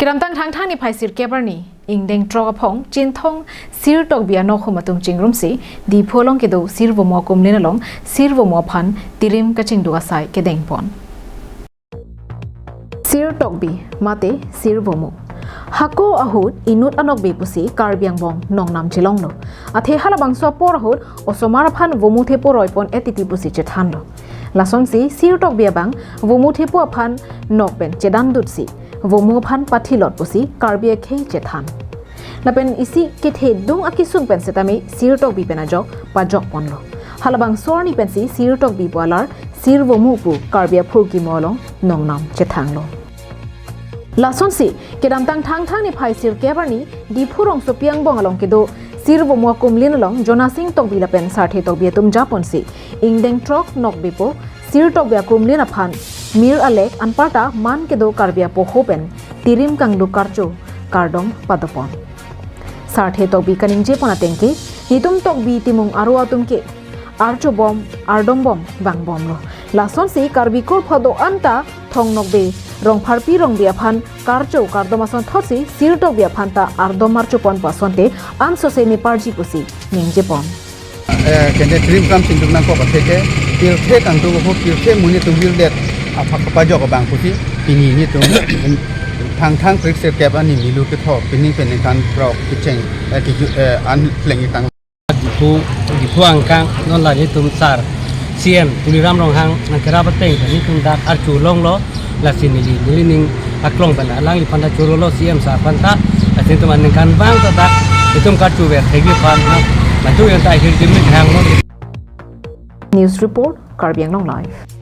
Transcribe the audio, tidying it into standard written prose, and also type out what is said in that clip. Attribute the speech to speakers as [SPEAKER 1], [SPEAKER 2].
[SPEAKER 1] กิรำตั้งทางท่านิพายสิรเก็บนี่อิงเด้งตรอกพงจินทงสิรตกเบียนอกขมาตุมจิงรุมสีดีพลงกิดูสิรวมัวกุมเลนลงสิรวมัวพันติริมกะจิงดูอาศัยกะเด้งปอนสิรตกบีมาเตสิรวมัวฮักโกอาหุดอินุดอนอกบีปุสีการเบียงบองนองนำจิลองโลอาเทฮัลบังสวปอร์หุดอสมารพันวมุเทปรอยปอนเอติติปุสีเจทันโลลาซอนสีสิรตกเบียบังวมุเทปัวพันนอกเป็นเจดันดุดสีวมัวพันปัทิลอดปุสีการเบียเคเจทันและเป็นอิสิกิเทดุงอากิสุงเป็นเซตามิสิรตกบีเป็นอาจอกปาจอกปอนโลฮัลบังสวรนี่เป็นสีสิรตกบีปัวลาร์สิรวมุปูการเบียพูกิมอลงนองนำเจทังโลลาซอนสิเกดัมตังทางนิพายสิรเก็บนี่ดีผู้รองสุเปียงบองอลงกิโดสิรวมัวกุมลินลงจนาซิงตกบีละเป็นสาเทตกบีตุมจาปอนสิอิงเดงทรอกนกบีโปสิรตกบีกุมลินอพันมิร์อเล็กอันปาตามันกิโดการเบียโปโฮเป็นติริมกังดูการโจการดอมปัดปอนสาเทตกบีกันิงเจปอนาเต็งกินิตุมตกบีติมุงอารัวตุมเกอาร์โจบอมอาร์ดอมบอมบังบอมโลลาซอนสิการบิโกลพอโดอันตาทองนกบีรองพาร์ปีรองเบียพันการโจการดอมาซอนทอสิสิรตกเบียพันตาอาร์ดอมมาร์โจปอนปัสซอนเตอันโซเซมิปาร์จิกุสินิงเจปอน
[SPEAKER 2] เคนเดทริมกัมสิงตุนังก็ประเทศพิลเทกังตัวพวกพิลเทมุนิตุวิลเดตพักปะจอกกับบางผู้ที่ปีนี้นี่ตรงทางคริสเตียนแกบอันนี้มีลูกที่ทอปีนี้เป็นในการปลอกพิเชงที่อันเพลงต่าง
[SPEAKER 3] di puangkang non la ni tum sar CM tuliram rong hang nang kera bateng ni tum dak archu long lo la sinili niling aklong bana lang li panda churo lo CM sa panta la sin tum an kan bang ta dak itum ka chu ve thegi pan na la chu yan tai hir dim hang lo
[SPEAKER 1] News report Karbiang Long Live